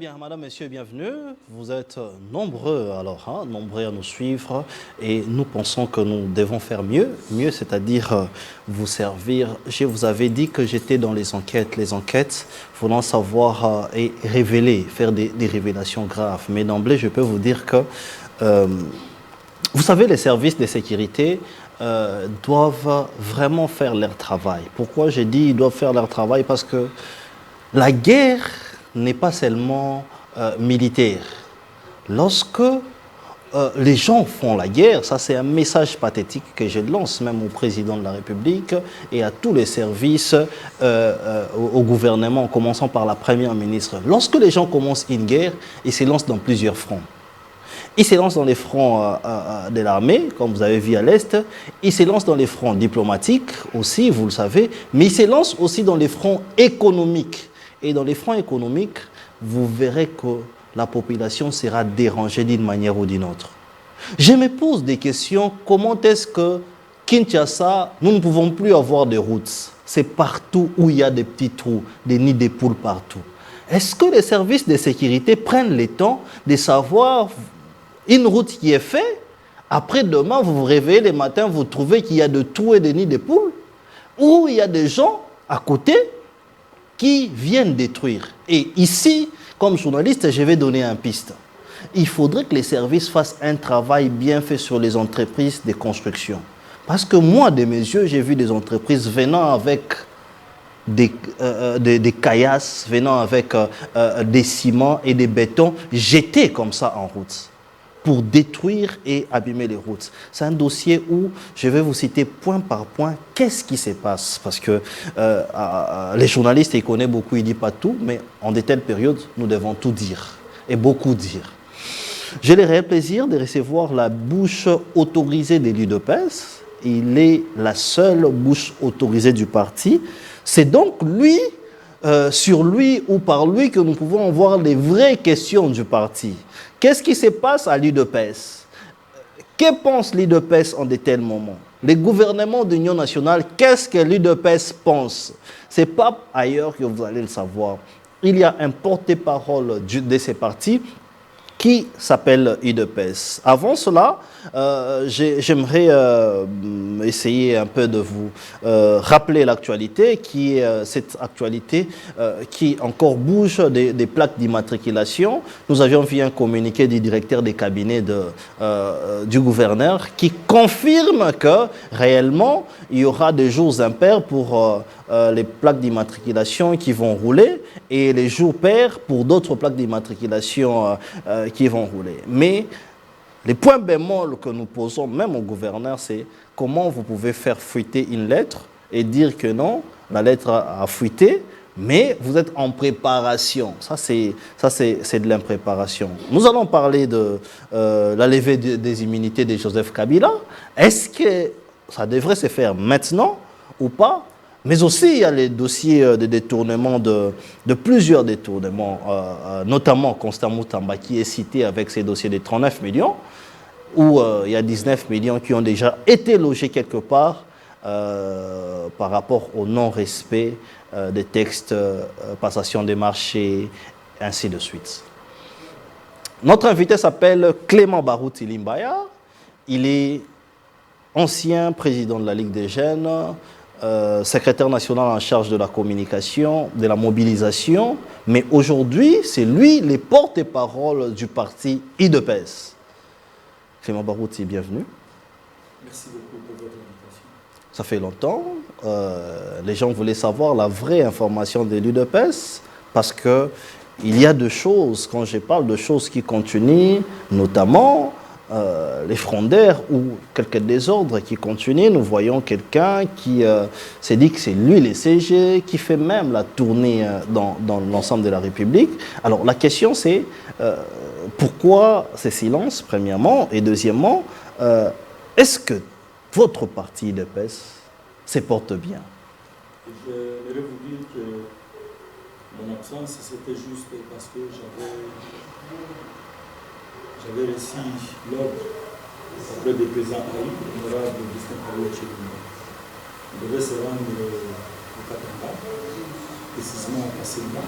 Bien, madame, monsieur, bienvenue. Vous êtes nombreux, nombreux à nous suivre et nous pensons que nous devons faire mieux. Mieux, c'est-à-dire vous servir. Je vous avais dit que j'étais dans les enquêtes voulant savoir et révéler, faire des révélations graves. Mais d'emblée, je peux vous dire que, vous savez, les services de sécurité doivent vraiment faire leur travail. Pourquoi j'ai dit ils doivent faire leur travail? Parce que la guerre n'est pas seulement militaire. Lorsque les gens font la guerre, ça c'est un message pathétique que je lance même au président de la République et à tous les services au gouvernement, en commençant par la première ministre. Lorsque les gens commencent une guerre, ils se lancent dans plusieurs fronts. Ils se lancent dans les fronts de l'armée, comme vous avez vu à l'Est. Ils se lancent dans les fronts diplomatiques aussi, vous le savez. Mais ils se lancent aussi dans les fronts économiques. Et dans les fronts économiques, vous verrez que la population sera dérangée d'une manière ou d'une autre. Je me pose des questions. Comment est-ce que Kinshasa, nous ne pouvons plus avoir de routes? C'est partout où il y a des petits trous, des nids de poules partout. Est-ce que les services de sécurité prennent le temps de savoir une route qui est faite? Après demain, vous vous réveillez le matin, vous trouvez qu'il y a de trous et des nids de poules, ou il y a des gens à côté qui viennent détruire. Et ici, comme journaliste, je vais donner un piste. Il faudrait que les services fassent un travail bien fait sur les entreprises de construction. Parce que moi, de mes yeux, j'ai vu des entreprises venant avec des caillasses, venant avec des ciments et des bétons jetés comme ça en route, pour détruire et abîmer les routes. C'est un dossier où je vais vous citer point par point qu'est-ce qui se passe. Parce que les journalistes, ils connaissent beaucoup, ils ne disent pas tout, mais en de telles périodes, nous devons tout dire et beaucoup dire. J'ai le réel plaisir de recevoir la bouche autorisée de l'UDPS. Il est la seule bouche autorisée du parti. C'est donc lui, sur lui ou par lui, que nous pouvons voir les vraies questions du parti. Qu'est-ce qui se passe à l'UDPS? Que pense l'UDPS en de tels moments? Les gouvernements d'union nationale, qu'est-ce que l'UDPS pense? Ce n'est pas ailleurs que vous allez le savoir. Il y a un porte-parole de ces partis qui s'appelle UDPS. Avant cela, j'aimerais essayer un peu de vous rappeler l'actualité, qui est cette actualité qui encore bouge des plaques d'immatriculation. Nous avions vu un communiqué du directeur des cabinets du gouverneur qui confirme que réellement, il y aura des jours impairs pour les plaques d'immatriculation qui vont rouler et les jours pairs pour d'autres plaques d'immatriculation qui vont rouler. Mais les points bémols que nous posons même au gouverneur, c'est comment vous pouvez faire fuiter une lettre et dire que non, la lettre a fuité, mais vous êtes en préparation. Ça, c'est de l'impréparation. Nous allons parler de la levée des immunités de Joseph Kabila. Est-ce que ça devrait se faire maintenant ou pas? Mais aussi, il y a les dossiers de détournement, de plusieurs détournements, notamment Constant Moutamba qui est cité avec ses dossiers de 39 millions, où il y a 19 millions qui ont déjà été logés quelque part par rapport au non-respect des textes, passation des marchés, ainsi de suite. Notre invité s'appelle Clément Barouti Limbaya. Il est ancien président de la Ligue des Jeunes, secrétaire national en charge de la communication, de la mobilisation, mais aujourd'hui, c'est lui le porte-parole du parti UDPS. Clément Barouti, bienvenue. Merci beaucoup pour votre invitation. Ça fait longtemps. Les gens voulaient savoir la vraie information de l'UDPS parce qu'il y a des choses, quand je parle de choses qui continuent, notamment les frondeurs ou quelques désordres qui continuent. Nous voyons quelqu'un qui s'est dit que c'est lui le CG, qui fait même la tournée dans l'ensemble de la République. Alors la question c'est pourquoi ces silences, premièrement, et deuxièmement, est-ce que votre parti UDPS se porte bien? Je voudrais vous dire que mon absence, c'était juste parce que j'avais reçu l'ordre auprès des présidents Aïe, l'honorable Augustin Karoué Tchékouna. On devait se rendre au Katanga, précisément à Kasséma,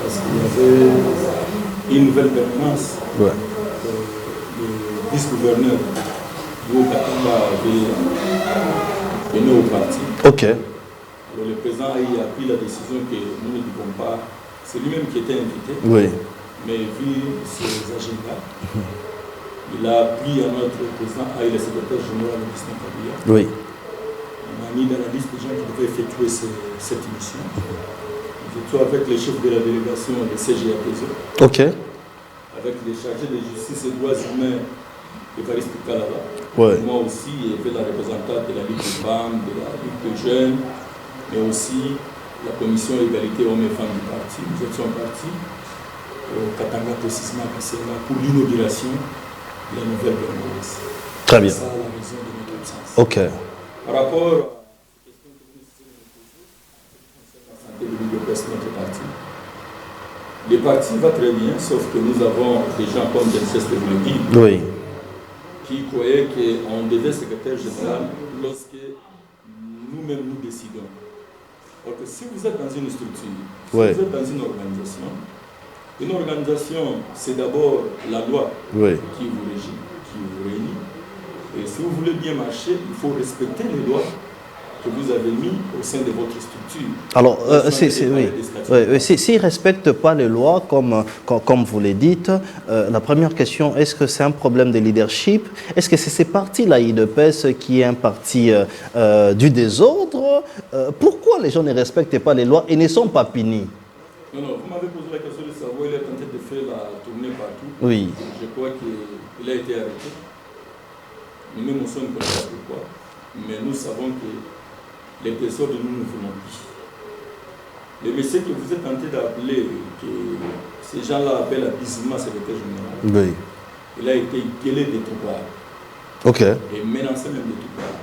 parce qu'il y avait une nouvelle permanence. Ouais. Le vice-gouverneur Louis Katamba avait venu au parti. Ok. Alors, le président Aïe a pris la décision que nous ne devons pas. C'est lui-même qui était invité. Oui. Mais vu ses agendas, il a pris à notre président Aïe, le secrétaire général de Augustin Kabouya. Oui. On a mis dans la liste des gens qui devaient effectuer cette mission. Nous étions avec les chefs de la délégation de CGAPZ. Ok. Avec les chargés de justice et droits humains, Évariste Kalaba. Ouais. Moi aussi, il y avait la représentante de la Ligue des femmes, de la Ligue des jeunes, mais aussi la commission égalité hommes et femmes du parti. Nous étions partis au Katanga, précisément à Kassenga, pour l'inauguration de la nouvelle permanence. Très bien. C'est ça la raison de notre absence. Ok. Par rapport à la question que vous concernant la santé de l'UDPS, notre parti, le parti va très bien, sauf que nous avons des gens comme Genesis de Boulogui, Oui. qui croyaient qu'on devait secrétaire général lorsque nous-mêmes nous décidons. Alors que si vous êtes dans une structure, si Ouais. vous êtes dans une organisation, c'est d'abord la loi Oui. qui vous régit, qui vous réunit. Et si vous voulez bien marcher, il faut respecter les lois que vous avez mis au sein de votre structure. Alors, s'ils ne respectent pas les lois, comme vous le dites, la première question, est-ce que c'est un problème de leadership? Est-ce que c'est ces partis-là, UDPS, qui est un parti du désordre? Pourquoi les gens ne respectent pas les lois et ne sont pas punis? Non, vous m'avez posé la question de savoir, il est tenté de faire la tournée partout. Oui. Je crois qu'il a été arrêté. Nous-mêmes, nous sommes comme ça, pourquoi. Mais nous savons que les désordres, nous ne voulons plus. Le message que vous êtes tenté d'appeler, que ces gens-là appellent abusivement secrétaire général, Oui. il a été gueulé de tout part. Ok. Et menacé même de tout part.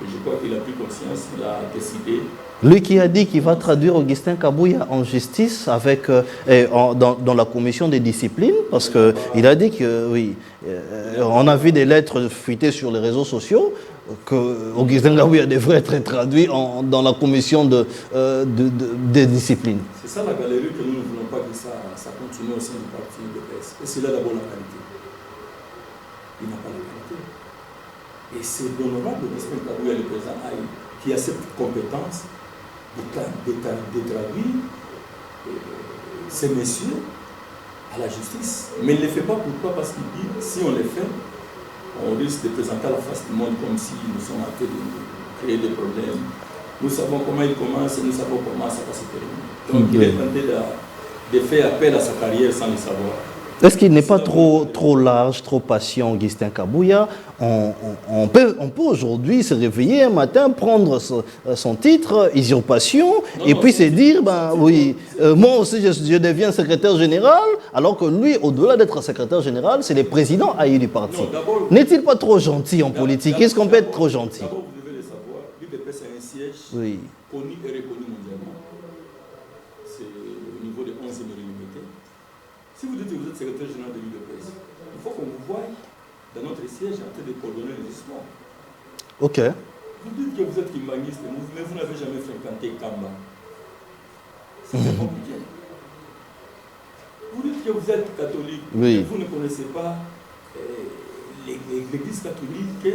Et je crois qu'il a pris conscience, il a décidé. Lui qui a dit qu'il va traduire Augustin Kabouya en justice avec, dans la commission des disciplines, parce qu'il a dit que, oui, on a vu des lettres fuitées sur les réseaux sociaux, que Augustin Kabouya devrait être traduit dans la commission des disciplines. C'est ça la galerie que nous ne voulons pas que ça continue au sein du parti UDPS. Et c'est là d'abord la qualité. Il n'a pas la qualité. Et c'est l'honorable Augustin Kabouya, le président Aïe, qui a cette compétence de traduire ces messieurs à la justice. Mais il ne le fait pas pourquoi? Parce qu'il dit, si on le fait, on risque de présenter à la face du monde comme si nous sommes en train de créer des problèmes. Nous savons comment il commence et nous savons comment ça va se terminer. Donc il est tenté de faire appel à sa carrière sans le savoir. Est-ce qu'il n'est pas trop large, trop patient, Augustin Kabouya? On peut aujourd'hui se réveiller un matin, prendre son titre, usurpation, et puis se dire, ben oui, moi aussi je deviens secrétaire général, alors que lui, au-delà d'être secrétaire général, c'est le président Aïe du parti. N'est-il pas trop gentil en politique? Est-ce qu'on peut être trop gentil? D'abord, vous devez le savoir, l'UDPS a un siège connu et reconnu mondialement. C'est au niveau de 11e illimité. Si vous dites que vous êtes secrétaire général de l'UDPS, il faut qu'on vous voie dans notre siège en train de coordonner les histoires. Ok. Vous dites que vous êtes kimbaniste, mais vous n'avez jamais fréquenté Kamba. C'est très compliqué. Vous dites que vous êtes catholique, mais vous ne connaissez pas l'église catholique,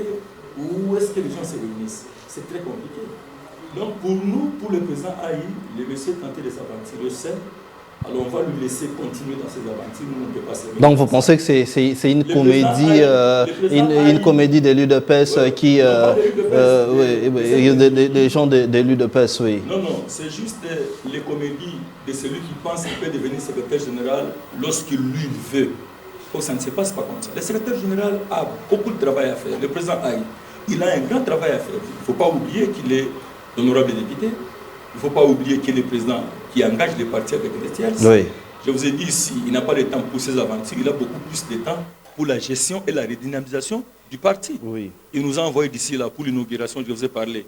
où est-ce que les gens se réunissent. C'est très compliqué. Donc pour nous, pour le président Aïe, le monsieur tenté de s'aventurer seul. Alors on va lui laisser continuer dans ses aventures, nous ne pouvons pas se mettre. Donc vous pensez que c'est une comédie, une comédie de l'UDPS qui... des gens de l'UDPS, oui. Non, c'est juste les comédies de celui qui pense qu'il peut devenir secrétaire général lorsqu'il lui veut. Donc ça ne se passe pas comme ça. Le secrétaire général a beaucoup de travail à faire. Le président Aïe, il a un grand travail à faire. Il ne faut pas oublier qu'il est l'honorable député. Il ne faut pas oublier qu'il est le président qui engage les partis avec les tiers. Oui. Je vous ai dit ici, il n'a pas de temps pour ses aventures, il a beaucoup plus de temps pour la gestion et la redynamisation du parti. Oui. Il nous a envoyé d'ici là pour l'inauguration, je vous ai parlé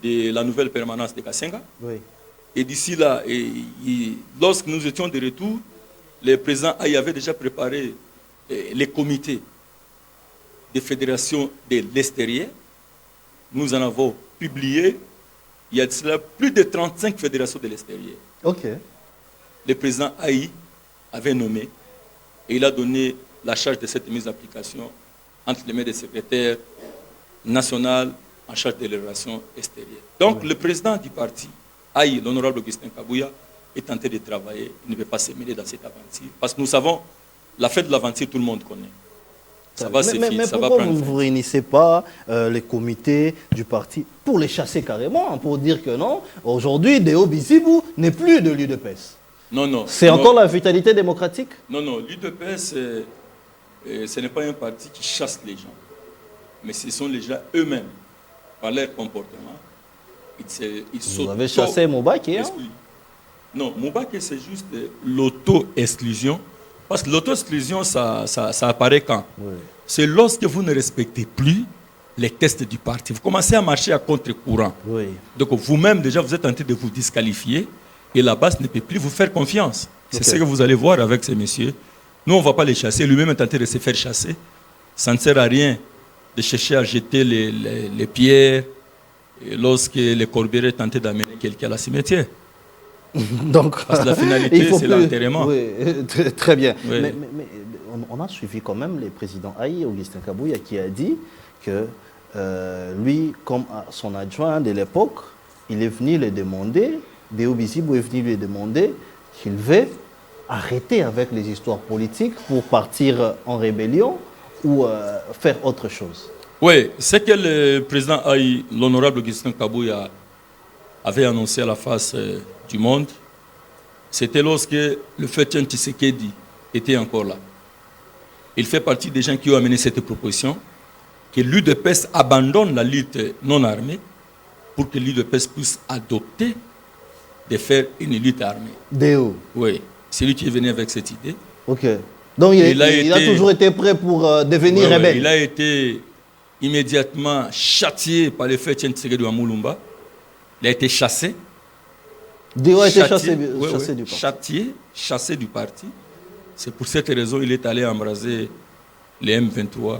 de la nouvelle permanence de Kassenga. Oui. Et d'ici là, lorsque nous étions de retour, le président Aïe avait déjà préparé les comités des fédérations de l'extérieur. Nous en avons publié. Il y a de cela plus de 35 fédérations de l'extérieur. Ok. le président Haï avait nommé et il a donné la charge de cette mise en application entre les mains des secrétaires nationaux en charge des relations extérieures. Donc le président du parti, Haï, l'honorable Augustin Kabouya, est en train de travailler, il ne veut pas se mêler dans cette aventure. Parce que nous savons, la fête de l'aventure, tout le monde connaît. Ça va se mais ça va pourquoi prendre vous ne vous réunissez pas les comités du parti pour les chasser carrément, pour dire que non, aujourd'hui, Deo Bizibou n'est plus de l'UDPS? Non, non. C'est encore la vitalité démocratique? Non, non, l'UDPS, ce n'est pas un parti qui chasse les gens. Mais ce sont les gens eux-mêmes, par leur comportement. Vous avez chassé Moubaké, hein? Non, Moubaké, c'est juste l'auto-exclusion. Parce que l'auto-exclusion, ça apparaît quand? Oui. C'est lorsque vous ne respectez plus les tests du parti. Vous commencez à marcher à contre-courant. Oui. Donc vous-même, déjà, vous êtes en train de vous disqualifier et la base ne peut plus vous faire confiance. C'est ce que vous allez voir avec ces messieurs. Nous, on ne va pas les chasser. Lui-même est en train de se faire chasser. Ça ne sert à rien de chercher à jeter les pierres lorsque les corbières tentent d'amener quelqu'un à la cimetière. Donc, parce que la finalité, c'est l'enterrement. Oui, très bien. Oui. Mais on a suivi quand même le président Haï, Augustin Kabouya, qui a dit que lui, comme son adjoint de l'époque, il est venu le demander, Deo Bizibou est venu lui demander qu'il veut arrêter avec les histoires politiques pour partir en rébellion ou faire autre chose. Oui, c'est que le président Haï, l'honorable Augustin Kabouya, avait annoncé à la face du monde, c'était lorsque le Fétien Tshisekedi était encore là. Il fait partie des gens qui ont amené cette proposition, que l'UDPS abandonne la lutte non armée pour que l'UDPS puisse adopter de faire une lutte armée. Déo. Oui, c'est lui qui est venu avec cette idée. Ok. Donc il a toujours été prêt pour devenir rebelle. Oui, il a été immédiatement châtié par le Fétien Tshisekedi de Moulumba. Il a été chassé. Déo a été chassé du parti. Chassé du parti. C'est pour cette raison qu'il est allé embraser les M23.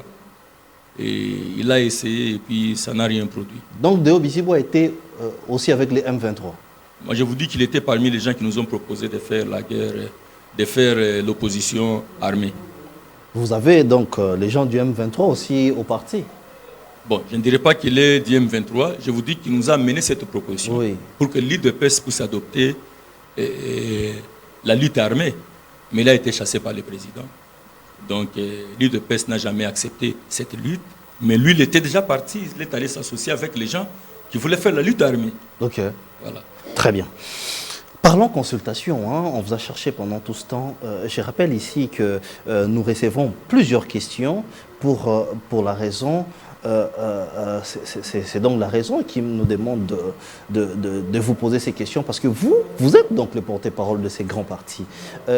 Et il a essayé et puis ça n'a rien produit. Donc Deo Bizibou a été aussi avec les M23? Moi je vous dis qu'il était parmi les gens qui nous ont proposé de faire la guerre, de faire l'opposition armée. Vous avez donc les gens du M23 aussi au parti? Bon, je ne dirais pas qu'il est du M23, je vous dis qu'il nous a mené cette proposition pour que l'UDPS puisse adopter la lutte armée. Mais il a été chassé par le président. Donc l'UDPS n'a jamais accepté cette lutte. Mais lui, il était déjà parti, il est allé s'associer avec les gens qui voulaient faire la lutte armée. Ok. Voilà. Très bien. Parlons consultation, hein. On vous a cherché pendant tout ce temps. Je rappelle ici que nous recevons plusieurs questions pour la raison... c'est donc la raison qui nous demande de vous poser ces questions, parce que vous êtes donc le porte-parole de ces grands partis.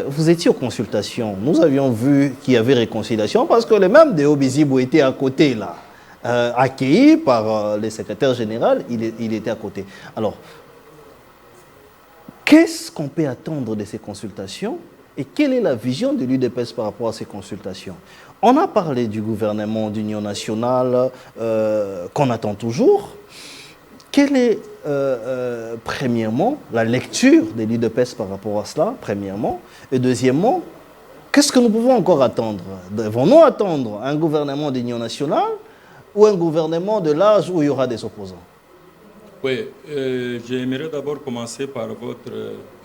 Vous étiez aux consultations, nous avions vu qu'il y avait réconciliation, parce que le même Deo Bizibou était à côté là, accueilli par le secrétaire général, il était à côté. Alors, qu'est-ce qu'on peut attendre de ces consultations et quelle est la vision de l'UDPS par rapport à ces consultations? On a parlé du gouvernement d'union nationale qu'on attend toujours. Quelle est, premièrement, la lecture de l'UDPS par rapport à cela, premièrement? Et deuxièmement, qu'est-ce que nous pouvons encore attendre? Devons-nous attendre un gouvernement d'union nationale ou un gouvernement de l'âge où il y aura des opposants? Oui, j'aimerais d'abord commencer par votre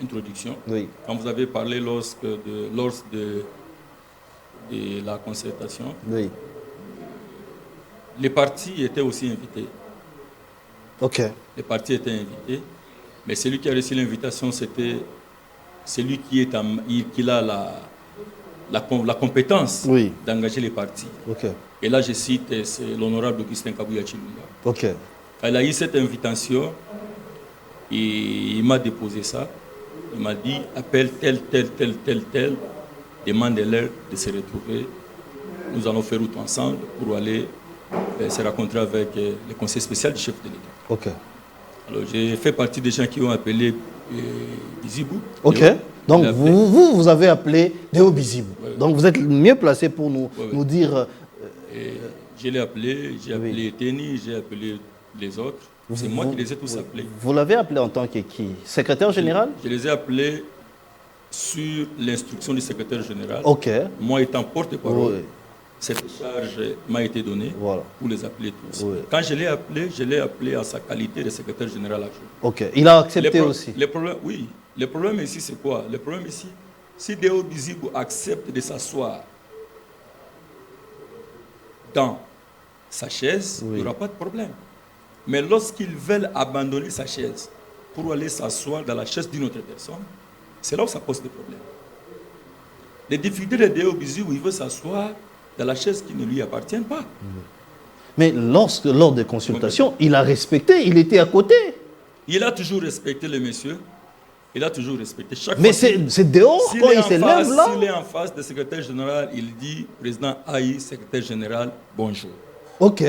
introduction. Oui. Quand vous avez parlé lors de la concertation, oui. Les partis étaient aussi invités. Ok. Les partis étaient invités, mais celui qui a reçu l'invitation, c'était celui qui a la compétence d'engager les partis. Okay. Et là, je cite, c'est l'honorable Augustin Kabouya Chilunga. Ok. Elle a eu cette invitation et il m'a déposé ça. Il m'a dit, appelle tel, demandez-leur de se retrouver. Nous allons faire route ensemble pour aller se rencontrer avec le conseil spécial du chef de l'État. Ok. Alors, j'ai fait partie des gens qui ont appelé Bizibou. Ok. Donc, vous avez appelé Deo Bizibou. Ouais. Donc, vous êtes mieux placé pour nous dire... je l'ai appelé, j'ai appelé Teni, j'ai appelé les autres. C'est moi qui les ai tous appelés. Vous l'avez appelé en tant que qui? Secrétaire général? Je les ai appelés sur l'instruction du secrétaire général. Ok. Moi étant porte-parole, Oui. cette charge m'a été donnée Voilà. pour les appeler tous. Oui. Quand je l'ai appelé en sa qualité de secrétaire général adjoint. Ok. Il a accepté aussi. Les problèmes, oui. Le problème ici, c'est quoi? Le problème ici, si Deo Bizibou accepte de s'asseoir dans sa chaise, il n'y aura pas de problème. Mais lorsqu'ils veulent abandonner sa chaise pour aller s'asseoir dans la chaise d'une autre personne, c'est là où ça pose des problèmes. Les difficultés de Deo Bizibou, il veut s'asseoir dans la chaise qui ne lui appartient pas. Mais lors des consultations, il a respecté, il était à côté. Il a toujours respecté le monsieur. Il a toujours respecté. Mais c'est dehors quand il s'élève là. S'il est en face du secrétaire général, il dit président Aïe, secrétaire général, bonjour. Ok.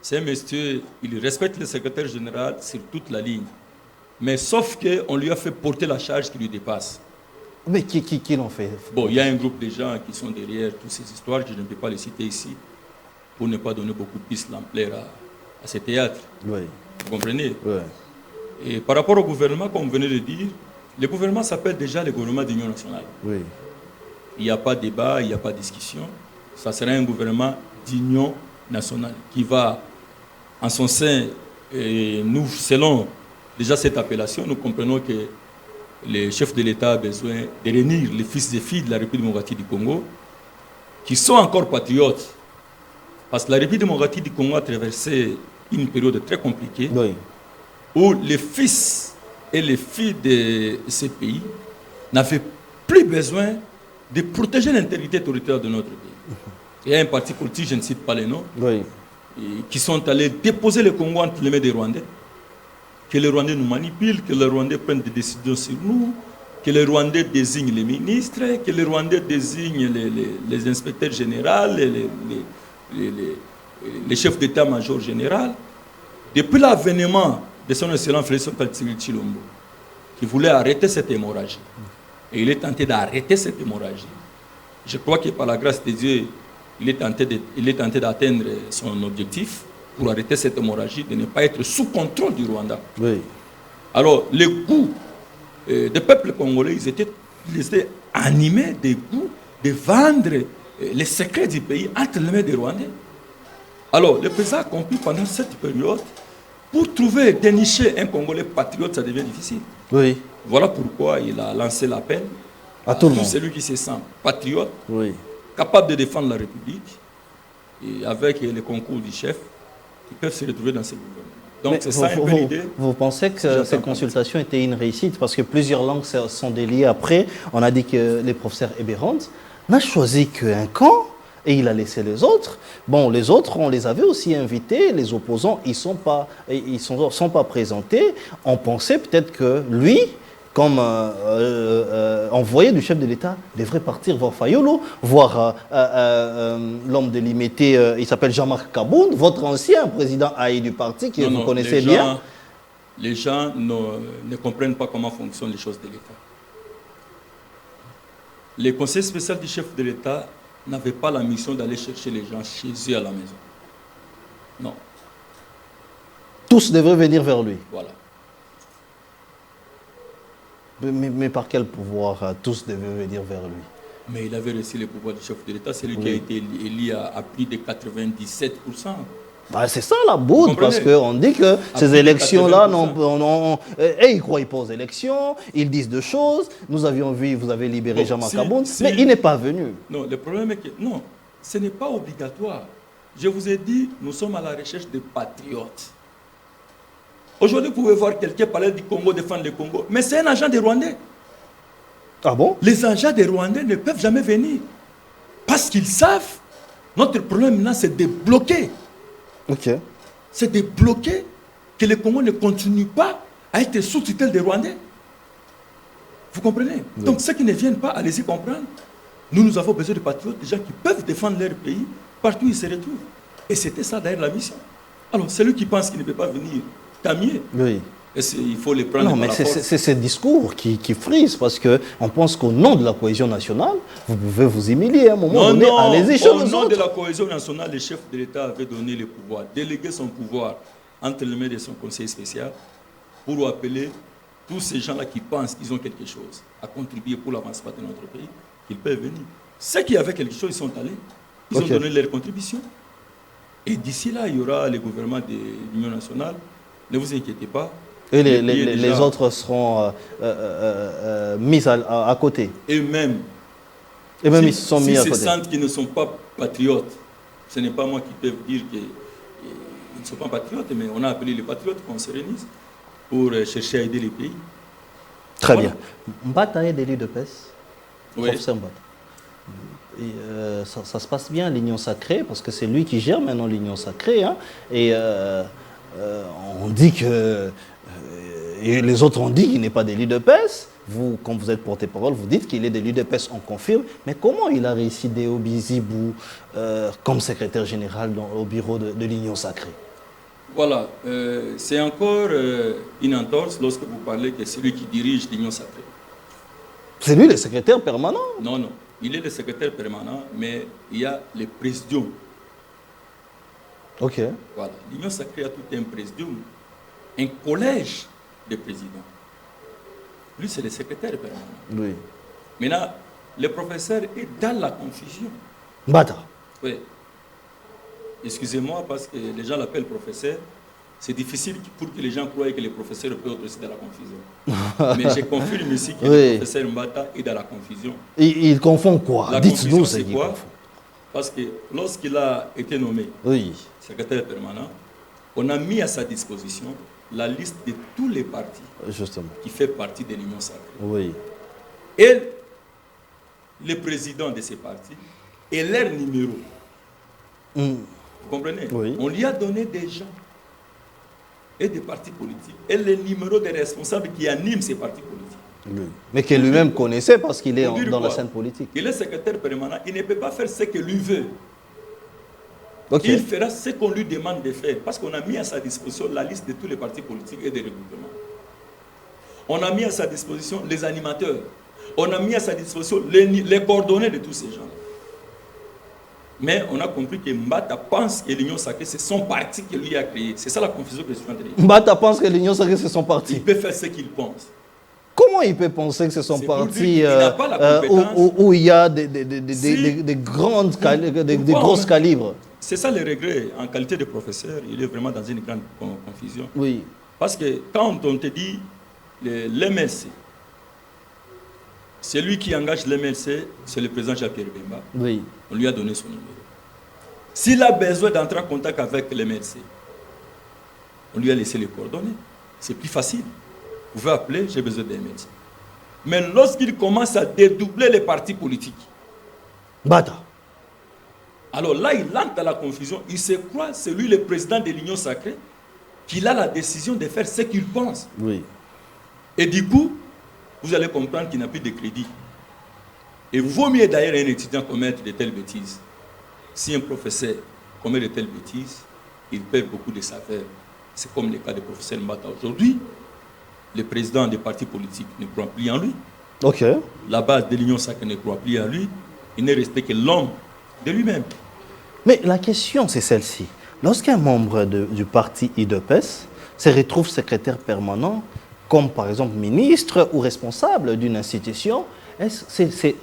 C'est un monsieur, il respecte le secrétaire général sur toute la ligne. Mais sauf qu'on lui a fait porter la charge qui lui dépasse. Mais qui l'ont fait? Bon, il y a un groupe de gens qui sont derrière toutes ces histoires, je ne peux pas les citer ici, pour ne pas donner beaucoup plus l'ampleur à ce théâtre. Oui. Vous comprenez? Oui. Et par rapport au gouvernement, comme vous venez de dire, le gouvernement s'appelle déjà le gouvernement d'union nationale. Oui. Il n'y a pas de débat, il n'y a pas de discussion. Ça sera un gouvernement d'union nationale qui va, en son sein, et nous, selon déjà cette appellation, nous comprenons que le chef de l'État a besoin de réunir les fils et filles de la République démocratique du Congo qui sont encore patriotes. Parce que la République démocratique du Congo a traversé une période très compliquée où les fils et les filles de ces pays n'avaient plus besoin de protéger l'intégrité territoriale de notre pays. Il y a un parti politique, je ne cite pas les noms, qui sont allés déposer le Congo entre les mains des Rwandais, que les Rwandais nous manipulent, que les Rwandais prennent des décisions sur nous, que les Rwandais désignent les ministres, que les Rwandais désignent les inspecteurs généraux, les chefs d'état-major général. Depuis l'avènement de son excellent Félix Tshisekedi Tshilombo, qui voulait arrêter cette hémorragie. Et il est tenté d'arrêter cette hémorragie. Je crois que par la grâce de Dieu, il est tenté d'atteindre son objectif pour arrêter cette hémorragie, de ne pas être sous contrôle du Rwanda. Oui. Alors, les goûts des peuples congolais, ils étaient animés des goûts de vendre les secrets du pays entre les mains des Rwandais. Alors, le président a compris pendant cette période, pour trouver, dénicher un Congolais patriote, ça devient difficile. Oui. Voilà pourquoi il a lancé l'appel à tout celui qui se sent patriote, oui, capable de défendre la République, et avec le concours du chef, ils peuvent se retrouver dans ce gouvernement. Donc c'est ça un peu l'idée. Vous pensez que cette consultation était une réussite? Parce que plusieurs langues sont déliées. Après, on a dit que les professeurs Eberhard n'a choisi qu'un camp et il a laissé les autres. Bon, les autres, on les avait aussi invités. Les opposants, ils sont pas présentés. On pensait peut-être que lui, comme envoyé du chef de l'État, devrait partir voir Fayulu, voir l'homme délimité, il s'appelle Jean-Marc Kabound, votre ancien président AI du parti, que vous connaissez bien. Les gens ne comprennent pas comment fonctionnent les choses de l'État. Les conseils spéciaux du chef de l'État n'avaient pas la mission d'aller chercher les gens chez eux à la maison. Non. Tous devraient venir vers lui. Voilà. Mais par quel pouvoir tous devaient venir vers lui? Mais il avait reçu le pouvoir du chef de l'État, c'est lui qui a été élu à plus de 97%. Bah, c'est ça la bourde, parce qu'on dit que ces élections-là, ils croient pas aux élections, ils disent deux choses. Nous avions vu, vous avez libéré Jean-Marc Kabound, mais il n'est pas venu. Non, le problème est que, non, ce n'est pas obligatoire. Je vous ai dit, nous sommes à la recherche de patriotes. Aujourd'hui, vous pouvez voir quelqu'un parler du Congo, défendre le Congo, mais c'est un agent des Rwandais. Ah bon? Les agents des Rwandais ne peuvent jamais venir. Parce qu'ils savent, notre problème maintenant, c'est de bloquer. Ok. C'est de bloquer que le Congo ne continue pas à être sous tutelle des Rwandais. Vous comprenez? Oui. Donc ceux qui ne viennent pas, allez-y comprendre. Nous avons besoin de patriotes, des gens qui peuvent défendre leur pays partout où ils se retrouvent. Et c'était ça d'ailleurs la mission. Alors celui qui pense qu'il ne peut pas venir, tant mieux. Oui. Il faut les prendre. Non, mais c'est ce discours qui frise, parce qu'on pense qu'au nom de la cohésion nationale, vous pouvez vous humilier à un moment donné. Allez-y chez les autres. Au nom de la cohésion nationale, le chef de l'État avait donné le pouvoir, délégué son pouvoir entre les mains de son conseil spécial pour appeler tous ces gens-là qui pensent qu'ils ont quelque chose à contribuer pour l'avancement de notre pays, ils peuvent venir. Ceux qui avaient quelque chose, ils sont allés. Ils ont donné leur contribution. Et d'ici là, il y aura le gouvernement de l'Union nationale. Ne vous inquiétez pas. Et les autres seront mis à côté. Et même ils sont mis à côté. Si se sentent qu'ils ne sont pas patriotes, ce n'est pas moi qui peux dire qu'ils ne sont pas patriotes, mais on a appelé les patriotes qu'on se réunisse pour chercher à aider les pays. Très bien. Mbata est d'élu de PES. Oui. Professeur Mbata. Et, ça se passe bien, l'Union Sacrée, parce que c'est lui qui gère maintenant l'Union Sacrée. Hein, et on dit que... et les autres ont dit qu'il n'est pas d'élu de PES. Vous, quand vous êtes porte-parole, vous dites qu'il est d'élu de PES, on confirme. Mais comment il a réussi Déobi Zibou comme secrétaire général au bureau de l'Union Sacrée? Voilà, c'est encore une entorse lorsque vous parlez que c'est lui qui dirige l'Union Sacrée. C'est lui le secrétaire permanent? Non, non. Il est le secrétaire permanent, mais il y a le présidium. Ok. Voilà. L'Union Sacrée a tout un présidium, un collège de présidents. Lui, c'est le secrétaire permanent. Oui. Maintenant, le professeur est dans la confusion. Mbata. Oui. Excusez-moi parce que les gens l'appellent professeur. C'est difficile pour que les gens croient que le professeur peut être aussi dans la confusion. Mais je confirme ici que le professeur Mbata est dans la confusion. Il confond quoi? Dites-nous ce qu'il confond. Parce que lorsqu'il a été nommé secrétaire permanent, on a mis à sa disposition la liste de tous les partis qui fait partie de l'Union Sacrée. Oui. Et les présidents de ces partis et leurs numéros. Vous comprenez? Oui. On lui a donné des gens et des partis politiques et les numéros des responsables qui animent ces partis politiques. Oui. Mais que lui-même connaissait parce qu'il est dans la scène politique. Il est secrétaire permanent, il ne peut pas faire ce que lui veut. Il fera ce qu'on lui demande de faire parce qu'on a mis à sa disposition la liste de tous les partis politiques et des regroupements. On a mis à sa disposition les animateurs. On a mis à sa disposition les coordonnées de tous ces gens. Mais on a compris que Mbata pense que l'Union Sacrée, c'est son parti qui lui a créé. C'est ça la confusion que je suis en train de dire. Mbata pense que l'Union Sacrée, c'est son parti. Il peut faire ce qu'il pense. Comment il peut penser que c'est son parti où il y a des grosses calibres? C'est ça le regret. En qualité de professeur, il est vraiment dans une grande confusion. Oui. Parce que quand on te dit l'MLC, celui qui engage l'MLC, c'est le président Jean-Pierre Bemba. Oui. On lui a donné son numéro. S'il a besoin d'entrer en contact avec l'MLC, on lui a laissé les coordonnées. C'est plus facile. Vous pouvez appeler, j'ai besoin d'un MLC. Mais lorsqu'il commence à dédoubler les partis politiques, Mbata. Alors là, il entre dans la confusion. Il se croit, c'est lui le président de l'Union Sacrée, qu'il a la décision de faire ce qu'il pense. Oui. Et du coup, vous allez comprendre qu'il n'a plus de crédit. Et vaut mieux d'ailleurs un étudiant commettre de telles bêtises. Si un professeur commet de telles bêtises, il perd beaucoup de saveurs. C'est comme le cas du professeur Mbata aujourd'hui. Le président des partis politiques ne croit plus en lui. Ok. La base de l'Union Sacrée ne croit plus en lui. Il ne respecte que l'homme de lui-même. Mais la question, c'est celle-ci. Lorsqu'un membre du parti IDPES se retrouve secrétaire permanent, comme par exemple ministre ou responsable d'une institution,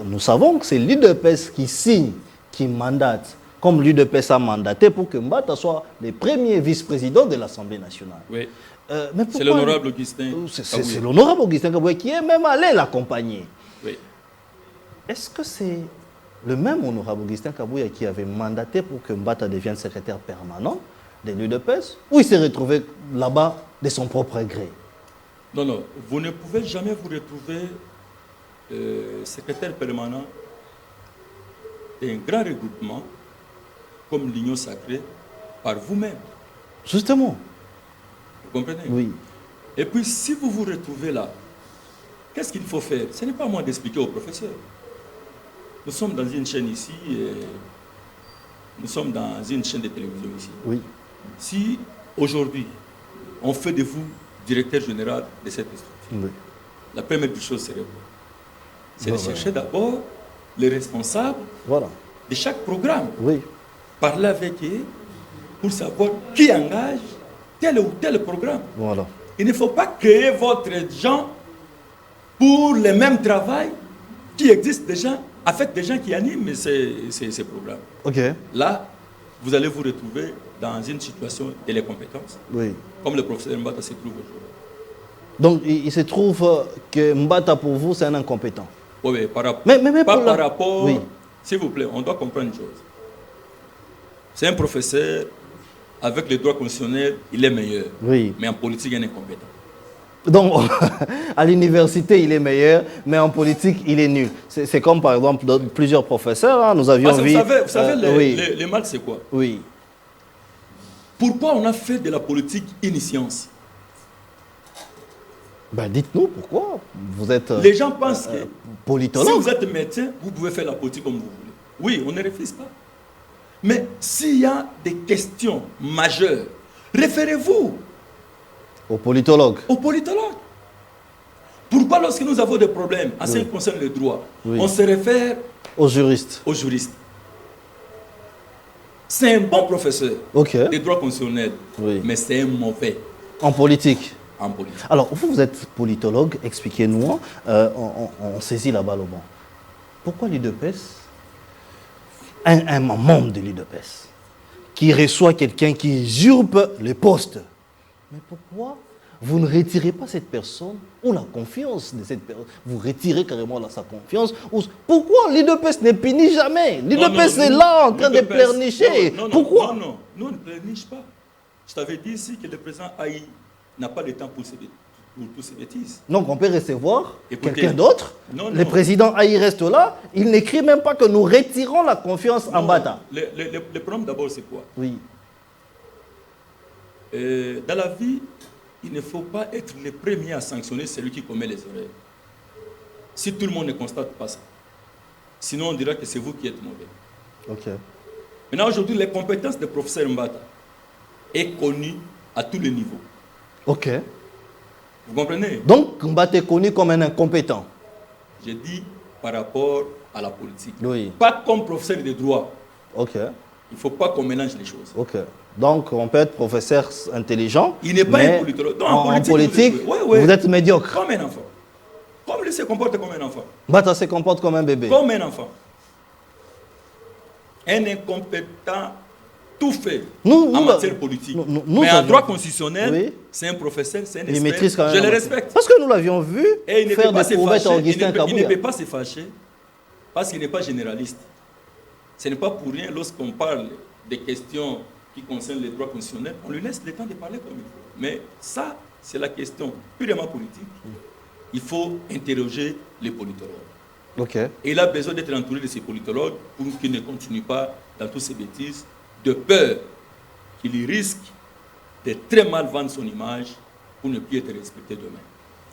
nous savons que c'est l'UDPS qui signe, qui mandate, comme l'UDPS a mandaté pour que Mbata soit le premier vice-président de l'Assemblée nationale. Oui. C'est l'honorable Augustin Kabouya. C'est l'honorable Augustin Kabouya qui est même allé l'accompagner. Oui. Est-ce que c'est le même honorable Augustin Kabouya qui avait mandaté pour que Mbata devienne secrétaire permanent de l'UDPS, ou il s'est retrouvé là-bas de son propre gré? Non, non. Vous ne pouvez jamais vous retrouver secrétaire permanent d'un grand regroupement comme l'Union Sacrée par vous-même. Justement. Vous comprenez? Oui. Et puis, si vous vous retrouvez là, qu'est-ce qu'il faut faire? Ce n'est pas à moi d'expliquer au professeur. Nous sommes dans une chaîne ici, nous sommes dans une chaîne de télévision ici. Oui. Si aujourd'hui, on fait de vous directeur général de cette structure, Oui. la première des choses serait quoi? C'est de chercher d'abord les responsables de chaque programme. Oui. Parler avec eux pour savoir qui engage tel ou tel programme. Voilà. Il ne faut pas créer votre gens pour le même travail qui existe déjà avec des gens qui animent ces programmes. Ok. Là, vous allez vous retrouver dans une situation de les compétences, Oui. comme le professeur Mbata se trouve aujourd'hui. Donc, il se trouve que Mbata, pour vous, c'est un incompétent. Oui, Mais par la... rapport... Oui. S'il vous plaît, on doit comprendre une chose. C'est un professeur, avec le droit constitutionnel, il est meilleur. Oui. Mais en politique, il est incompétent. Donc, à l'université, il est meilleur, mais en politique, il est nul. C'est comme, par exemple, plusieurs professeurs, hein, nous avions vu... Vous savez oui. les mal, c'est quoi? Oui. Pourquoi on a fait de la politique une science? Ben, dites-nous pourquoi. Vous êtes les gens pensent que politologue. Si vous êtes médecin, vous pouvez faire la politique comme vous voulez. Oui, on ne réfléchit pas. Mais s'il y a des questions majeures, référez-vous aux politologues. Aux politologues. Pourquoi lorsque nous avons des problèmes en ce qui concerne le droit, on se réfère aux juristes? Aux juristes. C'est un bon professeur des droits constitutionnels, mais c'est un mauvais. En politique. En politique. Alors, vous êtes politologue, expliquez-nous, on saisit la balle au bon. Pourquoi l'UDPS, un membre de l'UDPS, qui reçoit quelqu'un qui usurpe les postes, mais pourquoi vous ne retirez pas cette personne ou la confiance de cette personne? Vous retirez carrément sa confiance. Pourquoi l'UDPS ne punit jamais? L'UDPS est là en train de pleurnicher. Pourquoi? Non, nous on ne pleurniche pas. Je t'avais dit ici que le président Aïe n'a pas le temps pour toutes ces bêtises. Donc on peut recevoir quelqu'un d'autre. Le président Aïe reste là. Il n'écrit même pas que nous retirons la confiance en Mbata. Le problème d'abord c'est quoi? Oui. Dans la vie, il ne faut pas être le premier à sanctionner celui qui commet les erreurs. Si tout le monde ne constate pas ça. Sinon on dira que c'est vous qui êtes mauvais. Ok. Maintenant aujourd'hui, les compétences du professeur Mbata est connue à tous les niveaux. Ok. Vous comprenez? Donc, Mbata est connu comme un incompétent. J'ai dit par rapport à la politique. Oui. Pas comme professeur de droit. Ok. Il ne faut pas qu'on mélange les choses. Ok. Donc, on peut être professeur intelligent. Il n'est pas un politologue. Non, en politique, vous êtes médiocre. Comme un enfant. Comme lui se comporte comme un enfant. Mbata se comporte comme un bébé. Comme un enfant. Un incompétent tout fait en matière politique. Mais en droit constitutionnel, c'est un professeur, c'est un expert. Je le respecte. Parce que nous l'avions vu faire des prouvettes à Augustin Kabouya. Il ne peut pas se fâcher parce qu'il n'est pas généraliste. Ce n'est pas pour rien lorsqu'on parle des questions qui concernent les droits constitutionnels, on lui laisse le temps de parler comme il faut. Mais ça, c'est la question purement politique. Il faut interroger les politologues. Okay. Et il a besoin d'être entouré de ces politologues pour qu'il ne continue pas dans toutes ces bêtises, de peur qu'il risque de très mal vendre son image pour ne plus être respecté demain.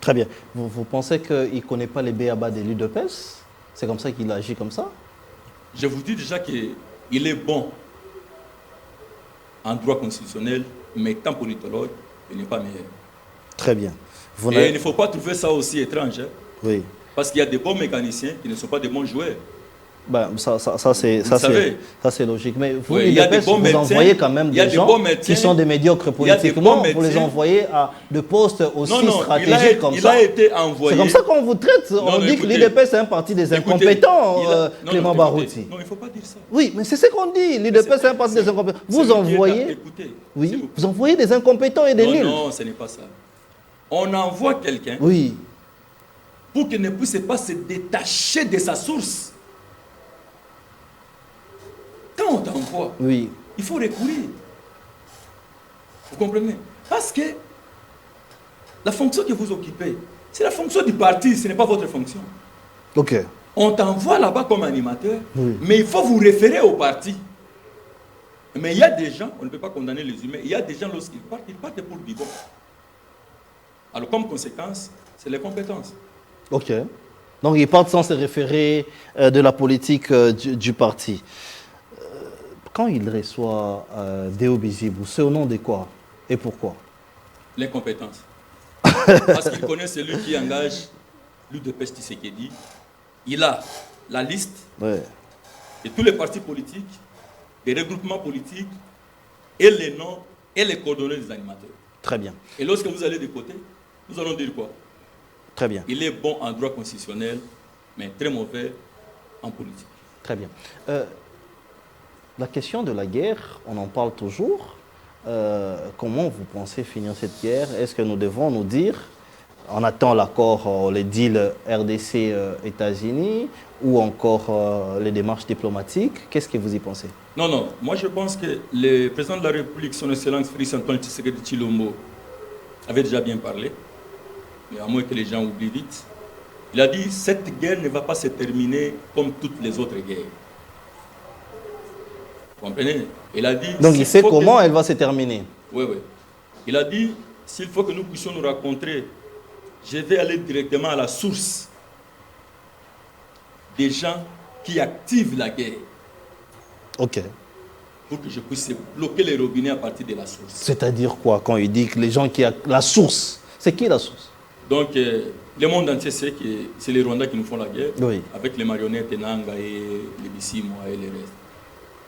Très bien. Vous pensez qu'il ne connaît pas les b.a.-ba de l'UDPS? C'est comme ça qu'il agit comme ça? Je vous dis déjà qu'il est bon en droit constitutionnel, mais étant politologue, il n'est pas meilleur. Très bien. Et il ne faut pas trouver ça aussi étrange. Hein? Oui. Parce qu'il y a des bons mécaniciens qui ne sont pas des bons joueurs. Ben, ça c'est logique. Mais vous, oui, vous envoyez quand même des gens qui sont des médiocres politiquement, vous les envoyez à des postes aussi stratégiques comme ça. C'est comme ça qu'on vous traite. On dit que l'UDPS c'est un parti des incompétents, Clément Barouti. Non, il ne faut pas dire ça. Oui, mais c'est ce qu'on dit. L'UDPS c'est un parti des incompétents. Vous envoyez, vous envoyez des incompétents et des nuls. Non, ce n'est pas ça. On envoie quelqu'un pour qu'il ne puisse pas se détacher de sa source. Quand on t'envoie, il faut recourir. Vous comprenez? Parce que la fonction que vous occupez, c'est la fonction du parti, ce n'est pas votre fonction. Ok. On t'envoie là-bas comme animateur, mais il faut vous référer au parti. Mais il y a des gens, on ne peut pas condamner les humains, il y a des gens, lorsqu'ils partent, ils partent pour du bon. Alors, comme conséquence, c'est les compétences. Ok. Donc, ils partent sans se référer de la politique du parti. Quand il reçoit Deo Bizibou, c'est au nom de quoi et pourquoi? L'incompétence. Parce qu'il connaît celui qui engage l'UDPS Tshisekedi. Il a la liste de tous les partis politiques, des regroupements politiques, et les noms et les coordonnées des animateurs. Très bien. Et lorsque vous allez de côté, nous allons dire quoi? Très bien. Il est bon en droit constitutionnel, mais très mauvais en politique. Très bien. La question de la guerre, on en parle toujours. Comment vous pensez finir cette guerre? Est-ce que nous devons nous dire, on attend l'accord, les deals RDC-États-Unis ou encore les démarches diplomatiques? Qu'est-ce que vous y pensez? Non, non. Moi, je pense que le président de la République, son Excellence Félix Antoine Tshisekedi Tshilombo, avait déjà bien parlé, mais à moins que les gens oublient vite. Il a dit, cette guerre ne va pas se terminer comme toutes les autres guerres. Vous comprenez? Il a dit... Donc il sait comment elle va se terminer. Oui, oui. Il a dit, s'il faut que nous puissions nous rencontrer, je vais aller directement à la source des gens qui activent la guerre. Ok. Pour que je puisse bloquer les robinets à partir de la source. C'est-à-dire quoi quand il dit que les gens qui... La source, c'est qui la source? Donc, le monde entier sait que c'est les Rwandais qui nous font la guerre, oui. Avec les marionnettes Nanga et les Bissimois et les restes.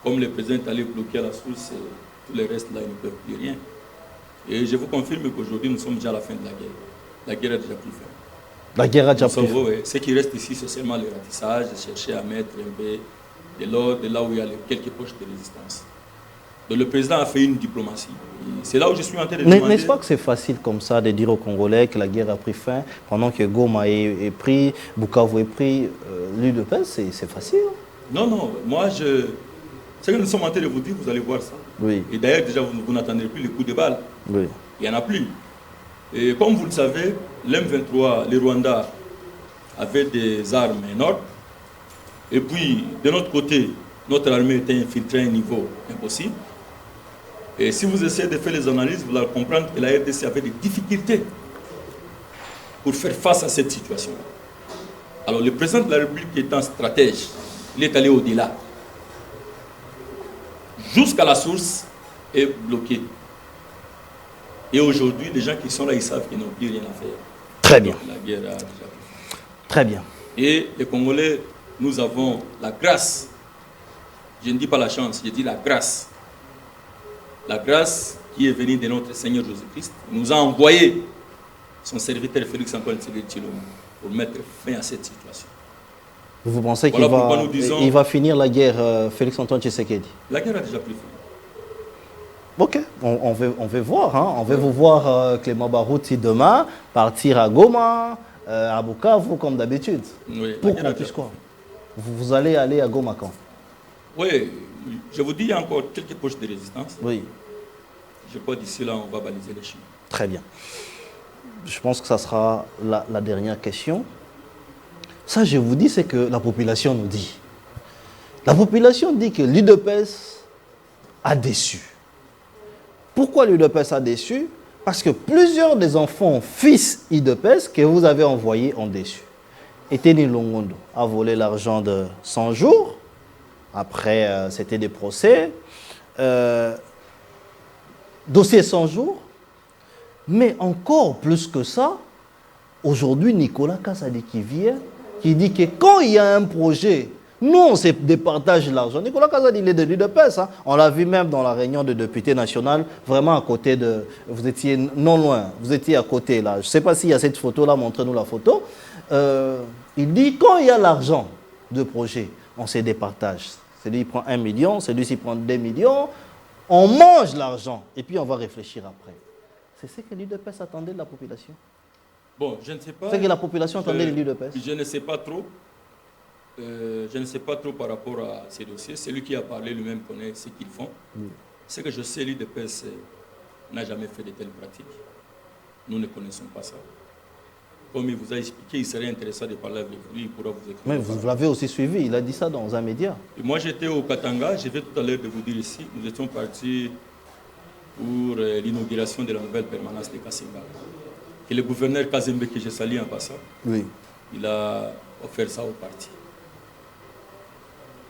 Comme le président est allé bloquer la source, tous les restes là, ils ne peuvent plus rien. Et je vous confirme qu'aujourd'hui, nous sommes déjà à la fin de la guerre. La guerre a déjà pris fin. La guerre a déjà pris fin. Oui. Ce qui reste ici, c'est seulement le ratissage, chercher à mettre un peu de l'ordre, de là où il y a quelques poches de résistance. Donc le président a fait une diplomatie. C'est là où je suis en train de demander... N'est-ce pas que c'est facile comme ça de dire aux Congolais que la guerre a pris fin pendant que Goma est pris, Bukavu est pris, l'UDPS, c'est facile? Non, non. Moi, ce que nous sommes en train de vous dire, vous allez voir ça. Oui. Et d'ailleurs, déjà, vous n'attendrez plus les coups de balle. Oui. Il n'y en a plus. Et comme vous le savez, l'M23, les Rwandais avaient des armes énormes. Et puis, de notre côté, notre armée était infiltrée à un niveau impossible. Et si vous essayez de faire les analyses, vous allez comprendre que la RDC avait des difficultés pour faire face à cette situation. Alors, le président de la République étant stratège, il est allé au-delà. Jusqu'à la source est bloqué. Et aujourd'hui, les gens qui sont là, ils savent qu'ils n'ont plus rien à faire. Très bien. La guerre a déjà pris. Très bien. Et les Congolais, nous avons la grâce. Je ne dis pas la chance, je dis la grâce. La grâce qui est venue de notre Seigneur Jésus-Christ nous a envoyé son serviteur Félix Antoine Tshilombo pour mettre fin à cette situation. Vous pensez voilà qu'il va finir la guerre, Félix Antoine Tshisekedi? La guerre a déjà pris fin. Ok, on veut voir. Hein. On veut vous voir, Clément Barouti, demain, partir à Goma, à Bukavu, comme d'habitude. Oui, pour qu'on puisse quoi? Vous allez aller à Goma quand? Oui, je vous dis, il y a encore quelques poches de résistance. Oui. Je crois d'ici là, on va baliser les chiffres. Très bien. Je pense que ça sera la dernière question. Ça, je vous dis, c'est que la population nous dit. La population dit que l'UDPS a déçu. Pourquoi l'UDPS a déçu? Parce que plusieurs des enfants fils UDPS que vous avez envoyés ont déçu. Eteni Longondo a volé l'argent de 100 jours. Après, c'était des procès. Dossier 100 jours. Mais encore plus que ça, aujourd'hui, Nicolas Kassadi qui vient, qui dit que quand il y a un projet, nous, on se départage l'argent. Nicolas Kassadi, il est de l'UDPS. Hein. On l'a vu même dans la réunion de députés nationaux, vraiment à côté de... Vous étiez non loin, vous étiez à côté là. Je ne sais pas s'il y a cette photo-là, montrez-nous la photo. Il dit, quand il y a l'argent de projet, on se départage. Celui-ci prend 1 million, celui-ci prend 2 millions. On mange l'argent et puis on va réfléchir après. C'est ce que l'UDPS attendait de la population. Bon, je ne sais pas. C'est que la population attendait de l'UDPS. Je ne sais pas trop. Je ne sais pas trop par rapport à ces dossiers. Celui qui a parlé lui-même connaît ce qu'ils font. Oui. Ce que je sais, l'UDPS n'a jamais fait de telles pratiques. Nous ne connaissons pas ça. Comme il vous a expliqué, il serait intéressant de parler avec lui, il pourra vous écrire. Mais vous l'avez aussi suivi, il a dit ça dans un média. Et moi j'étais au Katanga, je vais tout à l'heure de vous dire ici, nous étions partis pour l'inauguration de la nouvelle permanence de Kassimba. Et le gouverneur Kazembe, que j'ai sali en passant, oui. Il a offert ça au parti.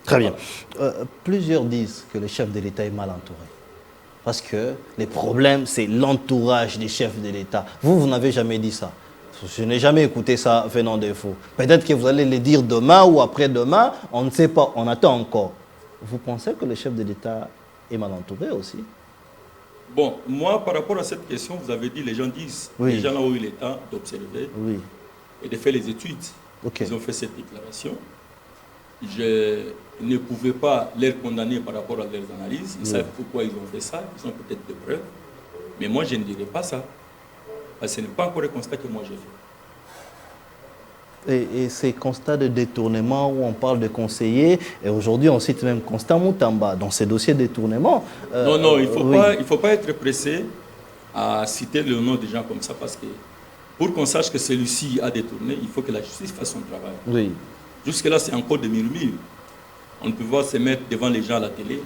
Très bien. Plusieurs disent que le chef de l'État est mal entouré. Parce que les problèmes, c'est l'entourage des chefs de l'État. Vous n'avez jamais dit ça. Je n'ai jamais écouté ça venant de vous. Peut-être que vous allez le dire demain ou après-demain, on ne sait pas, on attend encore. Vous pensez que le chef de l'État est mal entouré aussi? Bon, moi, par rapport à cette question, vous avez dit, les gens disent, oui. Les gens là où il est temps d'observer. Oui. et de faire les études. Ils ont fait cette déclaration. Je ne pouvais pas les condamner par rapport à leurs analyses. Ils savent pourquoi ils ont fait ça. Ils ont peut-être des preuves. Mais moi, je ne dirais pas ça. Parce que ce n'est pas encore le constat que moi j'ai fait. Et ces constats de détournement où on parle de conseillers, et aujourd'hui on cite même Constant Moutamba dans ces dossiers de détournement. Non, il ne faut pas être pressé à citer le nom des gens comme ça, parce que pour qu'on sache que celui-ci a détourné, il faut que la justice fasse son travail. Oui. Jusque-là, c'est encore des murmures. On ne peut pas se mettre devant les gens à la télé,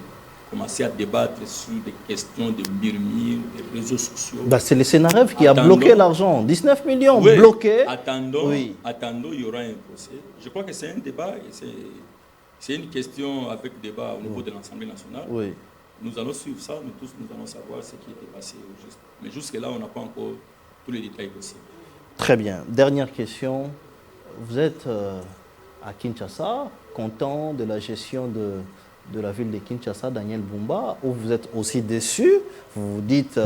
commencer à débattre sur des questions de murmures, des réseaux sociaux. C'est le Sénarev qui a bloqué l'argent. 19 millions bloqués. Attendons, il y aura un procès. Je crois que c'est un débat, c'est une question avec débat au niveau de l'Assemblée nationale. Oui. Nous allons suivre ça, nous tous, nous allons savoir ce qui était passé au juste. Mais jusque-là, on n'a pas encore tous les détails possibles. Très bien. Dernière question. Vous êtes à Kinshasa, content de la gestion de la ville de Kinshasa, Daniel Bumba, ou vous êtes aussi déçu? Vous vous dites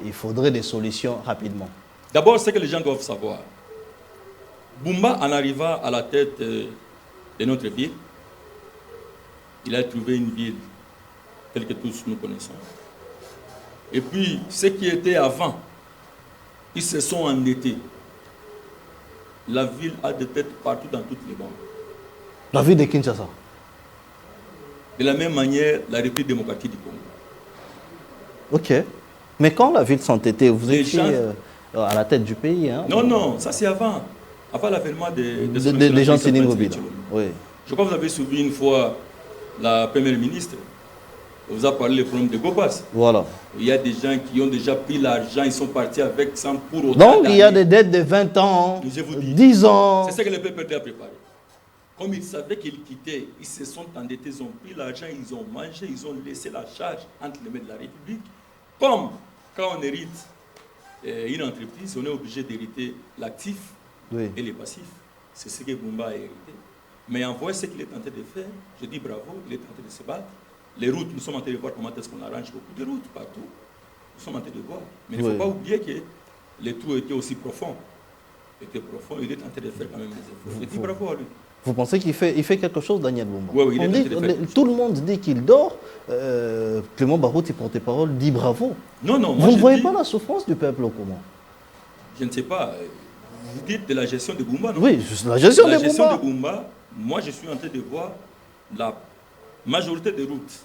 il faudrait des solutions rapidement. D'abord, ce que les gens doivent savoir. Bumba, en arrivant à la tête de notre ville, il a trouvé une ville telle que tous nous connaissons. Et puis, ceux qui étaient avant, ils se sont endettés. La ville a des dettes partout dans toutes les banques. La ville de Kinshasa? De la même manière, la République démocratique du Congo. Ok. Mais quand la ville s'entêtait, vous étiez à la tête du pays, hein? Non, ça c'est avant. Avant l'avènement des gens Séningobila. Oui. Je crois que vous avez suivi une fois la première ministre. Vous a parlé des problèmes de Gopas. Voilà. Il y a des gens qui ont déjà pris l'argent, ils sont partis avec sans pour autant. Donc il y a des dettes de 20 ans, 10 ans. C'est ce que le peuple a préparé. Comme ils savaient qu'ils quittaient, ils se sont endettés, ils ont pris l'argent, ils ont mangé, ils ont laissé la charge entre les mains de la République. Comme quand on hérite une entreprise, on est obligé d'hériter l'actif et les passifs. C'est ce que Bumba a hérité. Mais en voyant ce qu'il est en train de faire, je dis bravo, il est en train de se battre. Les routes, nous sommes en train de voir comment est-ce qu'on arrange beaucoup de routes partout. Nous sommes en train de voir. Mais il ne faut pas oublier que les trous étaient aussi profonds. Il est en train de faire quand même des efforts. Je dis bravo à lui. Vous pensez qu'il fait quelque chose, Daniel Bumba? Oui, il est en train de faire. Tout le monde dit qu'il dort. Clément Barouti, porte-parole, dit bravo. Non, vous ne voyez pas la souffrance du peuple au comment? Je ne sais pas. Vous dites de la gestion de Bumba, non? Oui, la gestion de Bumba. Moi, je suis en train de voir la majorité des routes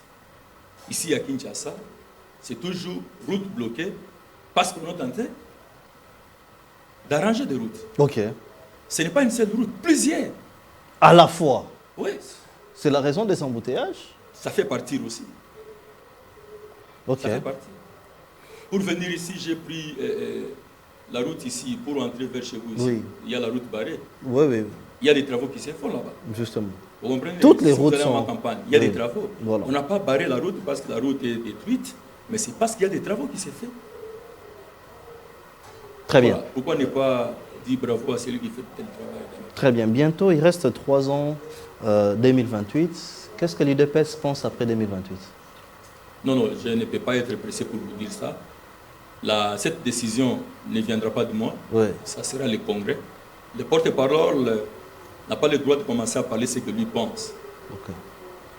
ici à Kinshasa, c'est toujours route bloquée parce qu'on est en train d'arranger des routes. Ok. Ce n'est pas une seule route, plusieurs. À la fois. Oui. C'est la raison des embouteillages? Ça fait partie aussi. Ok. Ça fait partie. Pour venir ici, j'ai pris la route ici pour entrer vers chez vous. Ici. Oui. Il y a la route barrée. Oui. Il y a des travaux qui se font là-bas. Justement. Vous comprenez? Toutes les routes sont... en campagne. Il y a des travaux. Voilà. On n'a pas barré la route parce que la route est détruite, mais c'est parce qu'il y a des travaux qui se font. Très bien. Voilà. Pourquoi ne pas dire bravo à celui qui fait tel travail? Très bien. Bientôt, il reste 3 ans, 2028. Qu'est-ce que l'UDPS pense après 2028? Non, je ne peux pas être pressé pour vous dire ça. Cette décision ne viendra pas de moi. Oui. Ça sera le Congrès. Le porte-parole n'a pas le droit de commencer à parler ce que lui pense. Okay.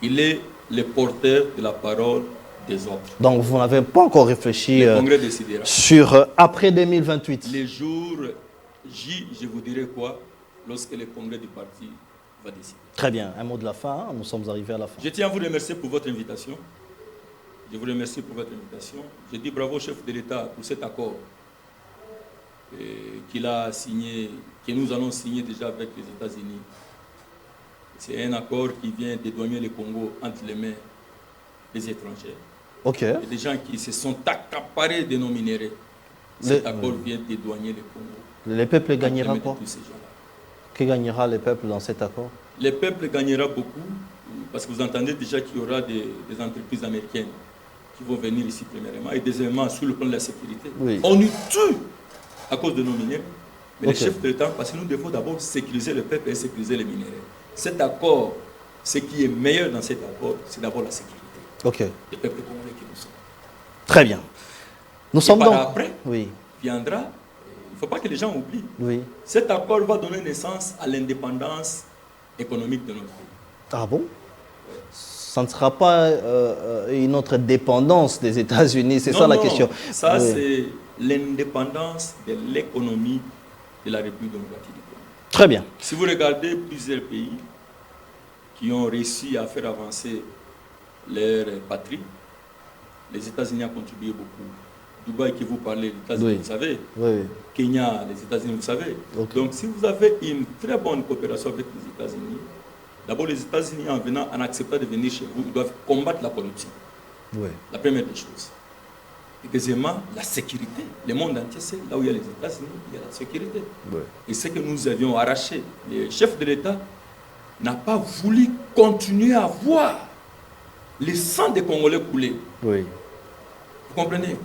Il est le porteur de la parole des autres. Donc vous n'avez pas encore réfléchi le Congrès décidera. Sur après 2028? Les jours J, je vous dirai quoi lorsque le Congrès du parti va décider. Très bien. Un mot de la fin. Nous sommes arrivés à la fin. Je tiens à vous remercier pour votre invitation. Je vous remercie pour votre invitation. Je dis bravo au chef de l'État pour cet accord qu'il a signé, que nous allons signer déjà avec les États-Unis. C'est un accord qui vient d'éloigner le Congo entre les mains des étrangers. Ok. Il y a des gens qui se sont accaparés de nos minéraux. Cet accord vient d'éloigner le Congo. Le peuple gagnera quoi? Tous ces gens-là. Que gagnera le peuple dans cet accord? Le peuple gagnera beaucoup parce que vous entendez déjà qu'il y aura des entreprises américaines qui vont venir ici premièrement et deuxièmement sur le plan de la sécurité. Oui. On nous tue à cause de nos minéraux. Mais les chefs de l'État, parce que nous devons d'abord sécuriser le peuple et sécuriser les minéraux. Cet accord, ce qui est meilleur dans cet accord, c'est d'abord la sécurité. Ok. Le peuple congolais qui nous sommes. Très bien. Nous sommes donc... Après, oui. viendra, il ne faut pas que les gens oublient. Oui. Cet accord va donner naissance à l'indépendance économique de notre pays. Ah bon? Ça ne sera pas une autre dépendance des États-Unis, c'est ça la question. Ça, oui. c'est l'indépendance de l'économie de la République démocratique du Congo. Très bien. Si vous regardez plusieurs pays qui ont réussi à faire avancer leur patrie, les États-Unis ont contribué beaucoup. Dubaï, qui vous parlez, les États-Unis, oui. vous savez. Oui. Kenya, les États-Unis, vous savez. Okay. Donc, si vous avez une très bonne coopération avec les États-Unis, d'abord, les États-Unis, en acceptant de venir chez vous, ils doivent combattre la corruption. Oui. La première des choses. Et deuxièmement, la sécurité. Le monde entier, c'est là où il y a les États-Unis, il y a la sécurité. Oui. Et ce que nous avions arraché, le chef de l'État n'a pas voulu continuer à voir le sang des Congolais couler. Oui. Vous comprenez?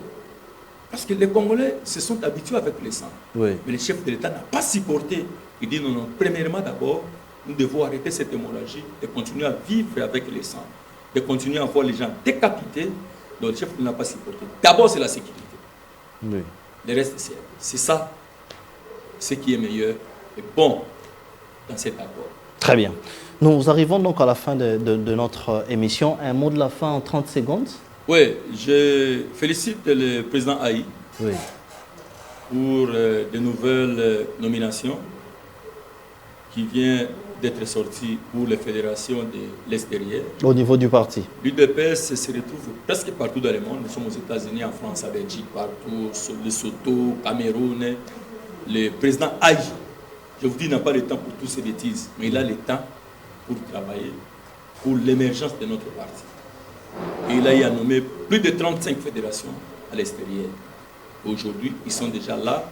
Parce que les Congolais se sont habitués avec le sang. Oui. Mais le chef de l'État n'a pas supporté. Il dit non, non, premièrement d'abord, nous devons arrêter cette hémorragie et continuer à vivre avec le sang. De continuer à voir les gens décapités. Donc le chef n'a pas supporté. D'abord, c'est la sécurité. Oui. Le reste, c'est ça, ce qui est meilleur et bon dans cet accord. Très bien. Nous arrivons donc à la fin de notre émission. Un mot de la fin en 30 secondes. Oui, je félicite le président Haï oui. pour de nouvelles nominations qui viennent d'être sorties pour les fédérations de l'extérieur. Au niveau du parti. L'UDPS se retrouve presque partout dans le monde. Nous sommes aux États-Unis, en France, en Belgique, partout, sur Lesotho, Cameroun. Le président Haï, je vous dis, n'a pas le temps pour toutes ces bêtises, mais il a le temps pour travailler pour l'émergence de notre parti. Et il a nommé plus de 35 fédérations à l'extérieur. Aujourd'hui, ils sont déjà là.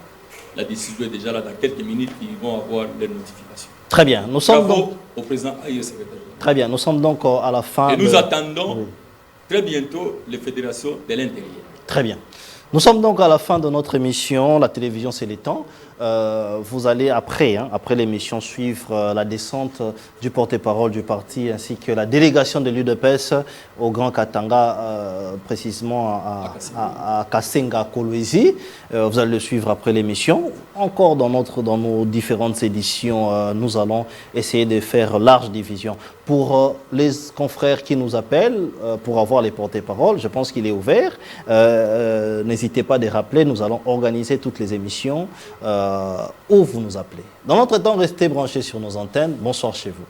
La décision est déjà là. Dans quelques minutes, ils vont avoir les notifications. Très bien. Nous sommes Bravo donc... au président Haï et secrétaire général. Très bien. Nous sommes donc à la fin. Et nous attendons très bientôt les fédérations de l'intérieur. Très bien. Nous sommes donc à la fin de notre émission. La télévision, c'est les temps. Vous allez après l'émission suivre la descente du porte-parole du parti ainsi que la délégation de l'UDPS au Grand Katanga, précisément à Kasenga, Kolwezi. Vous allez le suivre après l'émission. Encore dans nos différentes éditions, nous allons essayer de faire large division. Pour les confrères qui nous appellent pour avoir les porte-paroles, je pense qu'il est ouvert. N'hésitez pas à les rappeler, nous allons organiser toutes les émissions où vous nous appelez. Dans l'entretemps, restez branchés sur nos antennes. Bonsoir chez vous.